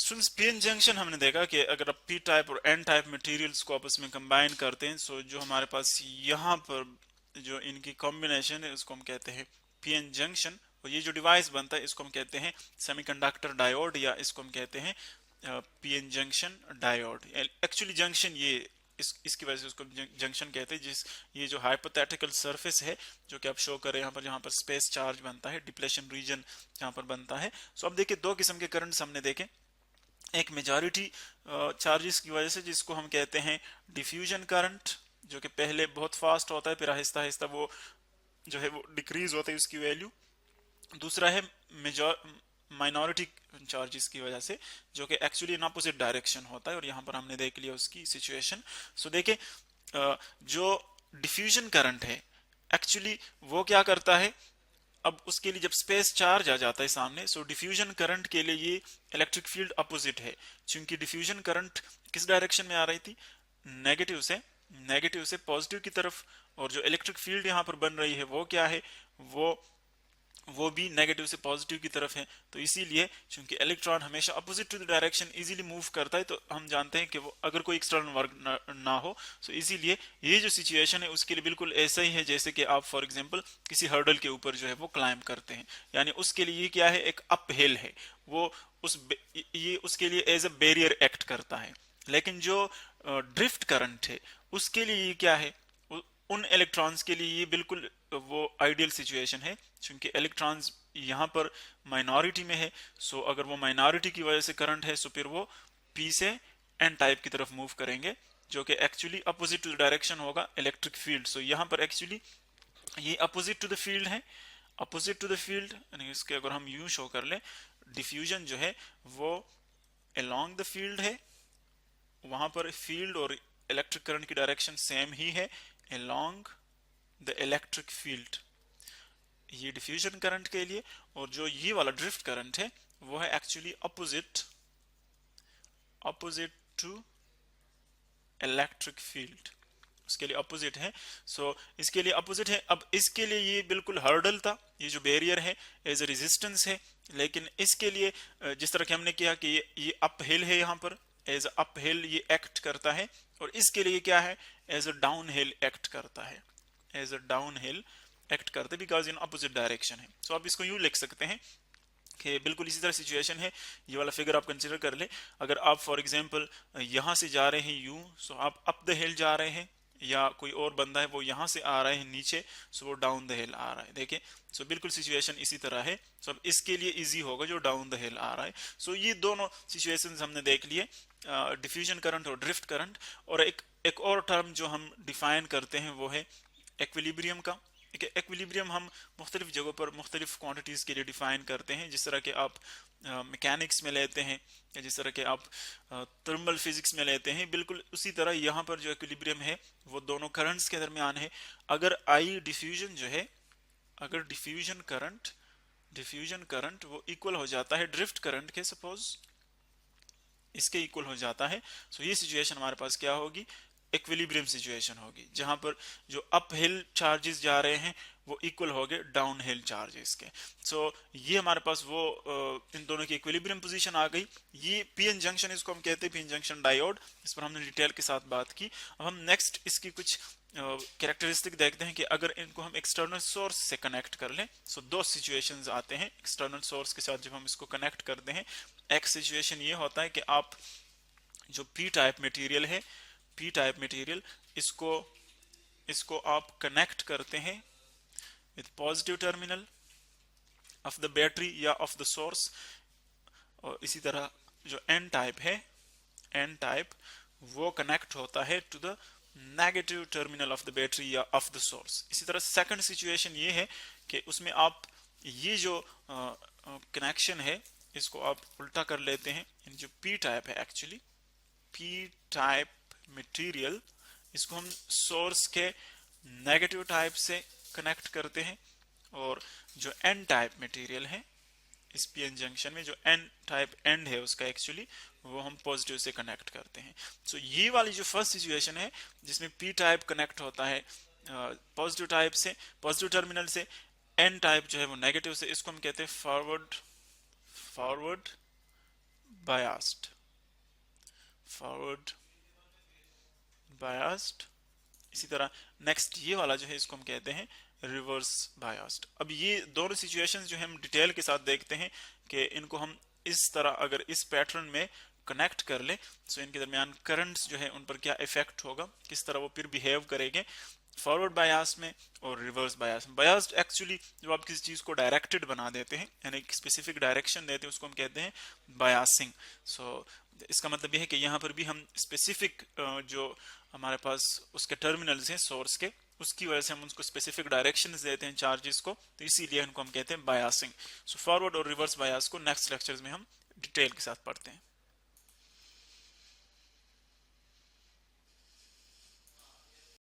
Students PN junction हमने देखा कि अगर आप पी टाइप और एन टाइप मटेरियल्स को आपस में कंबाइन करते हैं, सो जो हमारे पास यहाँ पर जो इनकी कॉम्बिनेशन है उसको हम कहते हैं पीएन जंक्शन। और ये जो डिवाइस बनता है इसको हम कहते हैं सेमीकंडक्टर डायोड, या इसको हम कहते हैं PN junction diode. Actually junction ये इसकी वजह से उसको जंक्शन कहते हैं। जिस ये जो हाइपोथेटिकल सरफेस है जो कि आप शो कर रहे हैं यहाँ पर, जहाँ पर स्पेस चार्ज बनता है, डिप्लेशन रीजन यहाँ पर बनता है। सो अब देखिए दो किस्म के करंट्स हमने देखे। एक मेजॉरिटी चार्जेस की वजह से जिसको हम कहते हैं डिफ्यूजन करंट, जो कि पहले बहुत फास्ट होता है फिर आहिस्ता आहिस्ता वो जो है वो डिक्रीज होता है उसकी वैल्यू। दूसरा है माइनॉरिटी चार्जेस की वजह से, जो कि एक्चुअली इन अपोजिट डायरेक्शन होता है, और यहाँ पर हमने देख लिया उसकी सिचुएशन। सो देखिए जो डिफ्यूजन करंट है एक्चुअली वो क्या करता है, अब उसके लिए जब स्पेस चार्ज आ जाता है सामने, सो डिफ्यूजन करंट के लिए ये इलेक्ट्रिक फील्ड अपोजिट है। क्योंकि डिफ्यूजन करंट किस डायरेक्शन में आ रही थी, नेगेटिव से पॉजिटिव की तरफ, और जो इलेक्ट्रिक फील्ड यहाँ पर बन रही है वो क्या है, वो वो भी नेगेटिव से पॉजिटिव की तरफ है। तो इसीलिए चूंकि इलेक्ट्रॉन हमेशा opposite to the direction easily move करता है, तो हम जानते हैं कि वो अगर कोई एक्सटर्नल वर्क ना हो, तो इसीलिए ये जो सिचुएशन है उसके लिए बिल्कुल ऐसा ही है जैसे कि आप फॉर एग्जांपल किसी हर्डल के ऊपर जो है वो क्लाइंब करते हैं। यानी उसके लिए ये क्या है, एक अप हिल है, वो ये उसके लिए एज अ बैरियर एक्ट करता है। लेकिन जो ड्रिफ्ट करंट है उसके लिए ये क्या है, उन इलेक्ट्रॉन्स के लिए ये बिल्कुल वो आइडियल सिचुएशन है। क्योंकि इलेक्ट्रॉन्स यहाँ पर माइनॉरिटी में है, सो अगर वो माइनॉरिटी की वजह से करंट है, सो फिर वो पी से एन टाइप की तरफ मूव करेंगे, जो कि actually opposite to the direction होगा इलेक्ट्रिक फील्ड। सो यहाँ पर एक्चुअली ये अपोजिट टू द फील्ड है, अपोजिट टू द फील्ड, यानी इसके अगर हम यूं शो कर ले, डिफ्यूजन जो है वो अलोंग द फील्ड है, वहां पर फील्ड और इलेक्ट्रिक करंट की डायरेक्शन सेम ही है, अलोंग द इलेक्ट्रिक फील्ड, ये डिफ्यूजन करंट के लिए। और जो ये वाला ड्रिफ्ट करंट है वो है actually opposite opposite to electric field, उसके लिए अपोजिट है। सो इसके लिए अपोजिट है। अब इसके लिए ये बिल्कुल हर्डल था, ये जो बैरियर है एज ए रेजिस्टेंस है। लेकिन इसके लिए जिस तरह कि हमने किया कि ये अप हिल है, यहाँ पर एज अप हिल ये एक्ट करता है, और इसके लिए क्या है, as a down hill act करता है, as a down hill act करते हैं, बिकॉज इन अपोजिट डायरेक्शन है। सो आप इसको यूं लिख सकते हैं कि बिल्कुल इसी तरह सिचुएशन है। ये वाला फिगर आप कंसिडर कर ले, अगर आप फॉर एग्जांपल यहां से जा रहे हैं यूं, सो आप अप द हिल जा रहे हैं, या कोई और बंदा है वो यहां से आ रहे हैं नीचे, सो वो डाउन द हिल आ रहा है। देखिए सो बिल्कुल सिचुएशन इसी तरह है। सो अब इसके लिए इजी होगा जो डाउन द हिल आ रहा है। सो ये दोनों सिचुएशंस हमने देख लिए, डिफ्यूजन करंट और ड्रिफ्ट करंट। और एक और टर्म जो हम डिफाइन करते हैं वो है एक्विलिब्रियम का। एक्विलिब्रियम हम मुख्तलिफ जगहों पर मुख्तलिफ क्वांटिटीज के लिए डिफाइन करते हैं, जिस तरह के आप मैकेनिक्स में लेते हैं, या जिस तरह के आप थर्मल फिजिक्स में लेते हैं, बिल्कुल उसी तरह यहाँ पर जो एक्विलिब्रियम है वो दोनों करंट्स के दरमियान है। अगर आई डिफ्यूजन जो है, अगर डिफ्यूजन करंट वो इक्वल हो जाता है ड्रिफ्ट करंट के, सपोज इसके इक्वल हो जाता है, सो ये सिचुएशन हमारे पास क्या होगी, इक्विलिब्रियम सिचुएशन होगी, जहां पर जो अप हिल चार्जेस जा रहे हैं वो इक्वल हो गए डाउन हिल चार्जेस के। सो ये हमारे पास वो इन दोनों की इक्विलिब्रियम पोजीशन आ गई। ये पीएन जंक्शन इसको हम कहते हैं, पीएन जंक्शन डायोड, इस पर हमने डिटेल के साथ बात की। अब हम नेक्स्ट इसकी कुछ कैरेक्टरिस्टिक देखते हैं कि अगर इनको हम एक्सटर्नल सोर्स से कनेक्ट कर लें, सो दो सिचुएशंस आते हैं एक्सटर्नल सोर्स के साथ जब हम इसको कनेक्ट करते हैं। एक सिचुएशन ये होता है कि आप जो पी टाइप मटेरियल है, पी टाइप मटेरियल, इसको इसको आप कनेक्ट करते हैं with positive terminal of the battery या ऑफ द सोर्स। और इसी तरह जो एन टाइप है, एन टाइप वो कनेक्ट होता है to the negative terminal of the battery या ऑफ द सोर्स। इसी तरह सेकंड सिचुएशन ये है कि उसमें आप ये जो कनेक्शन है इसको आप उल्टा कर लेते हैं। जो पी टाइप है एक्चुअली पी टाइप मटेरियल, इसको हम सोर्स के नेगेटिव टाइप से कनेक्ट करते हैं, और जो एन टाइप मटेरियल है इस पीएन जंक्शन में जो एन टाइप एंड है उसका एक्चुअली वो हम पॉजिटिव से कनेक्ट करते हैं। सो ये वाली जो फर्स्ट सिचुएशन है जिसमें पी टाइप कनेक्ट होता है पॉजिटिव टाइप से, पॉजिटिव टर्मिनल से, एन टाइप जो है वो नेगेटिव से, इसको हम कहते हैं फॉरवर्ड बायास्ड, फॉरवर्ड बायास्ड। इसी तरह नेक्स्ट ये वाला जो है इसको हम कहते हैं रिवर्स बायास्ड। अब ये दोनों सिचुएशंस जो है हम डिटेल के साथ देखते हैं कि इनको हम इस तरह अगर इस पैटर्न में कनेक्ट कर ले तो इनके दरमियान करंट्स जो है उन पर क्या इफेक्ट होगा, किस तरह वो फिर बिहेव करेंगे फॉरवर्ड बायास में और रिवर्स बायास में। बायास्ड एक्चुअली जब आप किसी चीज को डायरेक्टेड बना देते हैं यानी एक स्पेसिफिक डायरेक्शन देते हैं उसको हम कहते हैं बायासिंग। सो इसका मतलब यह है कि यहाँ पर भी हम स्पेसिफिक जो हमारे पास उसके टर्मिनल्स हैं सोर्स के, उसकी वजह से हम उसको स्पेसिफिक डायरेक्शंस देते हैं चार्जेस को, तो इसीलिए इनको हम कहते हैं बायासिंग। सो फॉरवर्ड और रिवर्स बायास को नेक्स्ट लेक्चर्स में हम डिटेल के साथ पढ़ते हैं।